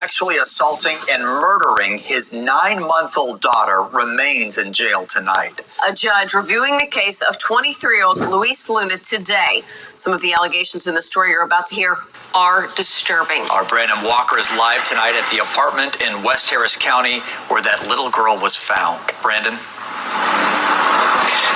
sexually assaulting and murdering his 9-month-old daughter remains in jail tonight. A judge reviewing the case of 23-year-old Luis Luna today. Some of the allegations in the story you're about to hear are disturbing. Our Brandon Walker is live tonight at the apartment in West Harris County where that little girl was found. Brandon?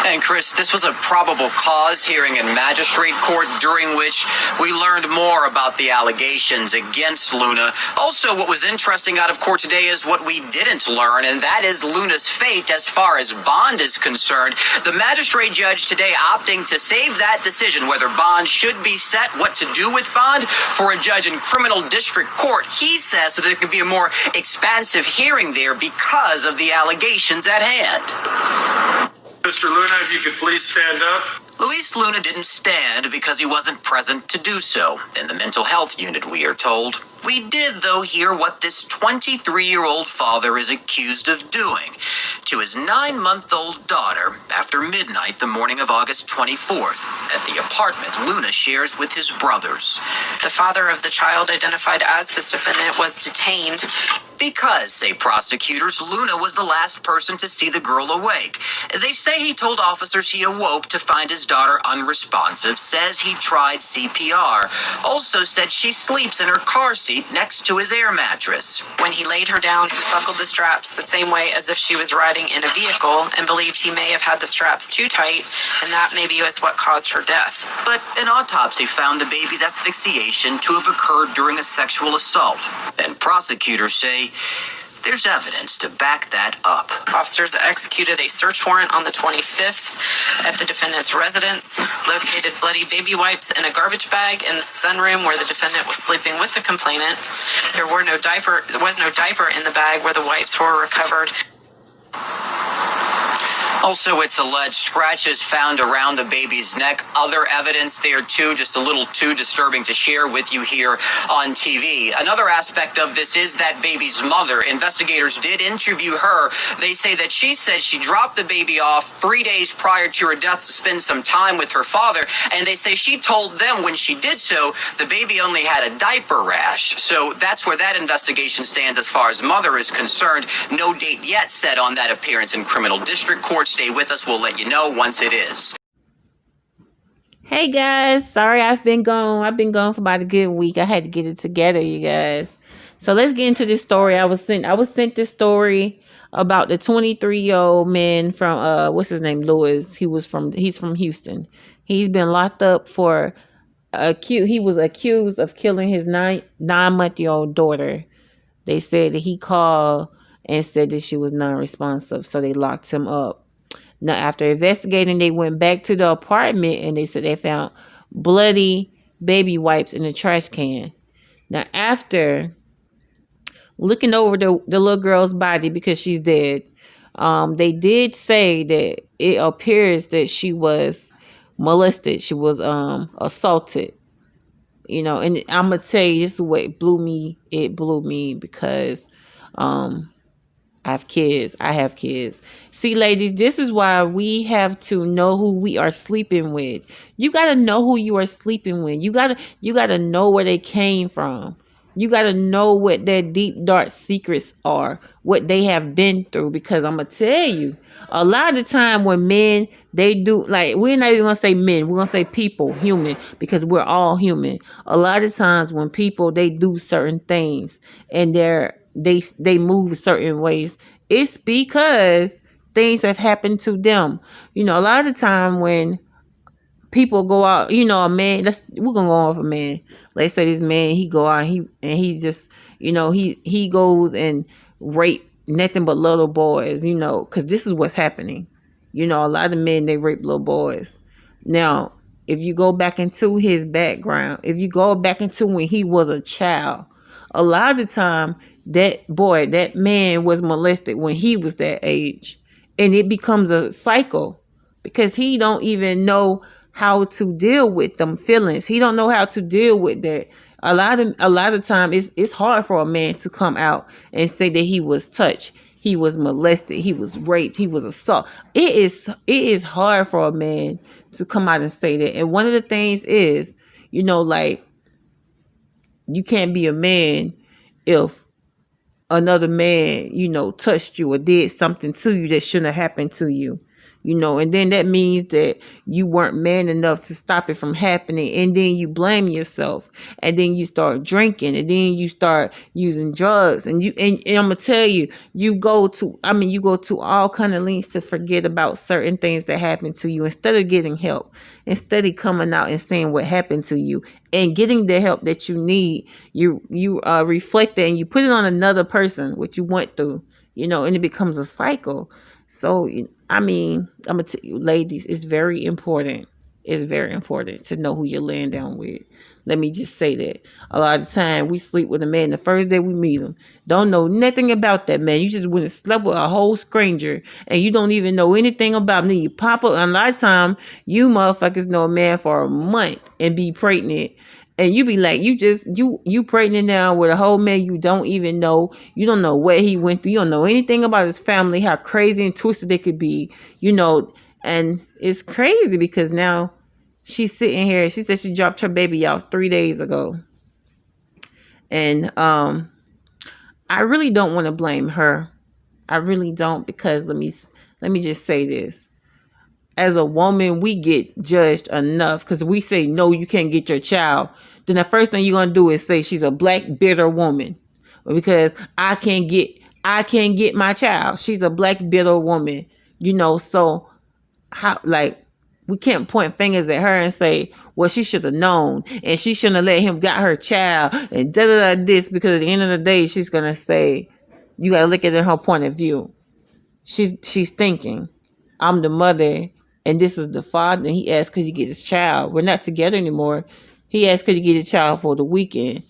And Chris, this was a probable cause hearing in magistrate court during which we learned more about the allegations against Luna. Also, what was interesting out of court today is what we didn't learn, and that is Luna's fate as far as bond is concerned. The magistrate judge today opting to save that decision, whether bond should be set, what to do with bond, for a judge in criminal district court. He says that there could be a more expansive hearing there because of the allegations at hand. Mr. Luna, if you could please stand up. Luis Luna didn't stand because he wasn't present to do so. In the mental health unit, we are told. We did, though, hear what this 23-year-old father is accused of doing to his 9-month-old daughter after midnight the morning of August 24th at the apartment Luna shares with his brothers. The father of the child, identified as this defendant, was detained because, say prosecutors, Luna was the last person to see the girl awake. They say he told officers he awoke to find his daughter unresponsive, says he tried CPR, also said she sleeps in her car seat next to his air mattress. When he laid her down, he buckled the straps the same way as if she was riding in a vehicle and believed he may have had the straps too tight, and that maybe was what caused her death. But an autopsy found the baby's asphyxiation to have occurred during a sexual assault, and prosecutors say there's evidence to back that up. Officers executed a search warrant on the 25th at the defendant's residence, located bloody baby wipes in a garbage bag in the sunroom where the defendant was sleeping with the complainant. There was no diaper in the bag where the wipes were recovered. Also, it's alleged scratches found around the baby's neck. Other evidence there, too, just a little too disturbing to share with you here on TV. Another aspect of this is that baby's mother. Investigators did interview her. They say that she said she dropped the baby off 3 days prior to her death to spend some time with her father. And they say she told them when she did so, the baby only had a diaper rash. So that's where that investigation stands as far as mother is concerned. No date yet set on that appearance in criminal district court. Stay with us. We'll let you know once it is. Hey guys, sorry I've been gone for about a good week. I had to get it together, you guys. So let's get into this story. I was sent this story about the 23-year-old man from what's his name, Lewis. He's from Houston. He's been locked up for he was accused of killing his 9-month-old daughter. They said that he called and said that she was non-responsive, so they locked him up. Now, after investigating, they went back to the apartment and they said they found bloody baby wipes in the trash can. Now, after looking over the little girl's body because she's dead, they did say that it appears that she was molested. She was assaulted. You know, and I'm going to tell you, this is what it blew me because I have kids. See, ladies, this is why we have to know who we are sleeping with. You got to know who you are sleeping with. You got to know where they came from. You got to know what their deep, dark secrets are, what they have been through. Because I'm going to tell you, a lot of the time when men, they do, like, we're not even going to say men. We're going to say people, human, because we're all human. A lot of times when people, they do certain things and they move certain ways, it's because things have happened to them. You know, a lot of the time when people go out, you know, a man, we're gonna go off a man. Let's say this man, he go out, he just, you know, he goes and rape nothing but little boys, you know, because this is what's happening. You know, a lot of men, they rape little boys. Now, if you go back into his background, if you go back into when he was a child, a lot of the time that man was molested when he was that age, and it becomes a cycle because he don't even know how to deal with them feelings. He don't know how to deal with that. A lot of time it's hard for a man to come out and say that he was touched, he was molested, he was raped, he was assaulted. It is hard for a man to come out and say that. And one of the things is, you know, like, you can't be a man if another man, touched you or did something to you that shouldn't have happened to you. And then that means that you weren't man enough to stop it from happening. And then you blame yourself, and then you start drinking, and then you start using drugs. And I'm gonna tell you, you go to all kind of lengths to forget about certain things that happened to you instead of getting help, instead of coming out and saying what happened to you and getting the help that you need. You reflect that and you put it on another person, what you went through, and it becomes a cycle. So, I'm gonna tell you, ladies, it's very important. It's very important to know who you're laying down with. Let me just say that. A lot of the time, we sleep with a man the first day we meet him. Don't know nothing about that man. You just went and slept with a whole stranger, and you don't even know anything about him. Then you pop up, and a lot of time, you motherfuckers know a man for a month and be pregnant. And you be like, you pregnant now with a whole man you don't even know. You don't know what he went through. You don't know anything about his family, how crazy and twisted they could be, and it's crazy because now she's sitting here. She said she dropped her baby off 3 days ago. And I really don't want to blame her. I really don't, because let me just say this. As a woman, we get judged enough because we say, no, you can't get your child. Then the first thing you're going to do is say she's a black, bitter woman because I can't get my child. She's a black, bitter woman, so how, we can't point fingers at her and say, well, she should have known and she shouldn't have let him got her child and this, because at the end of the day, she's going to say, you got to look at it in her point of view. She's thinking, I'm the mother and this is the father. And he asked, could he get his child? We're not together anymore. He asked, could he get his child for the weekend?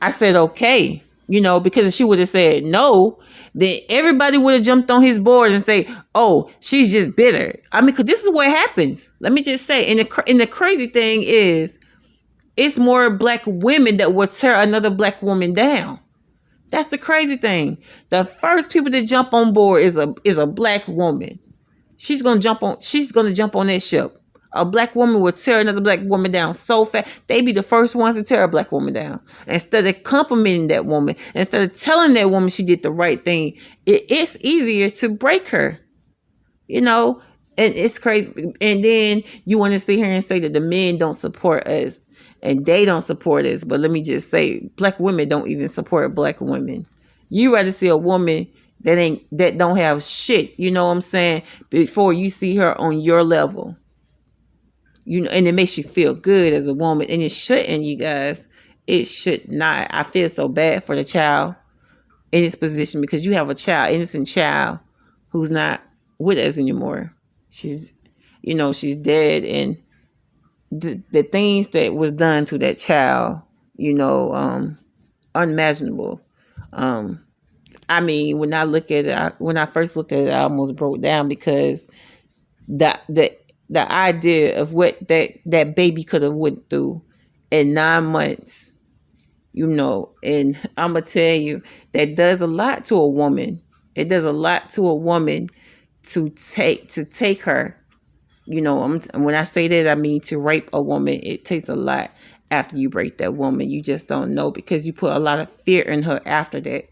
I said, okay, because if she would have said no, then everybody would have jumped on his board and say, oh, she's just bitter. Because this is what happens. Let me just say, and the crazy thing is, it's more black women that will tear another black woman down. That's the crazy thing. The first people to jump on board is a black woman. She's gonna jump on that ship. A black woman will tear another black woman down so fast. They be the first ones to tear a black woman down. Instead of complimenting that woman, instead of telling that woman she did the right thing, it's easier to break her. And it's crazy. And then you want to sit here and say that the men don't support us and they don't support us. But let me just say, black women don't even support black women. You rather see a woman that don't have shit, you know what I'm saying, before you see her on your level. And it makes you feel good as a woman. And it shouldn't, you guys. It should not. I feel so bad for the child in this position because you have a innocent child who's not with us anymore. She's dead, and the things that was done to that child, unimaginable. When I look at it, when I first looked at it, I almost broke down because the idea of what that baby could have went through in 9 months, and I'm going to tell you, that does a lot to a woman. It does a lot to a woman to take her, when I say that, I mean to rape a woman. It takes a lot after you rape that woman. You just don't know because you put a lot of fear in her after that.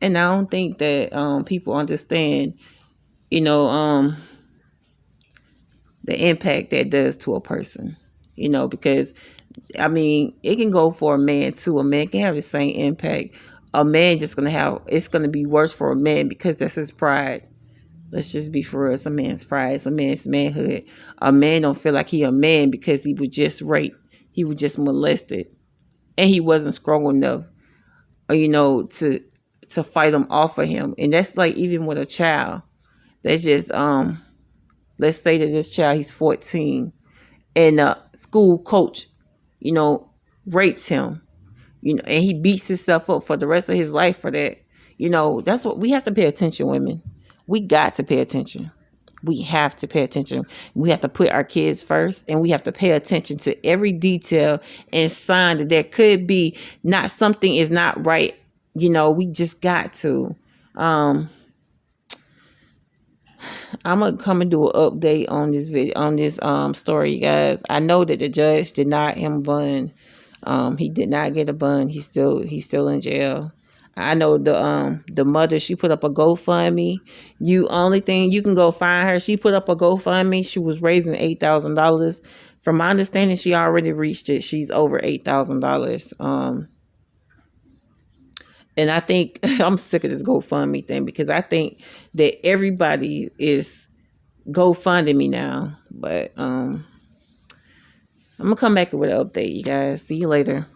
And I don't think that people understand, the impact that does to a person, because, it can go for a man too. A man can have the same impact. A man it's going to be worse for a man because that's his pride. Let's just be for real. It's a man's pride. It's a man's manhood. A man don't feel like he a man because he was just raped. He was just molested. And he wasn't strong enough, to fight them off of him. And that's like even with a child. That's just, let's say that this child, he's 14. And a school coach, rapes him. And he beats himself up for the rest of his life for that. That's what we have to pay attention, women. We got to pay attention. We have to pay attention. We have to put our kids first, and we have to pay attention to every detail and sign that there could be something is not right. We just got to. I'm gonna come and do an update on this video, on this story, you guys. I know that the judge denied him a bond. He did not get a bond. He's still in jail. I know the mother, she put up a GoFundMe. Only thing you can go find her. She put up a GoFundMe. She was raising $8,000. From my understanding, she already reached it. She's over $8,000. And I think I'm sick of this GoFundMe thing because I think that everybody is GoFunding me now. But I'm gonna come back with an update, you guys. See you later.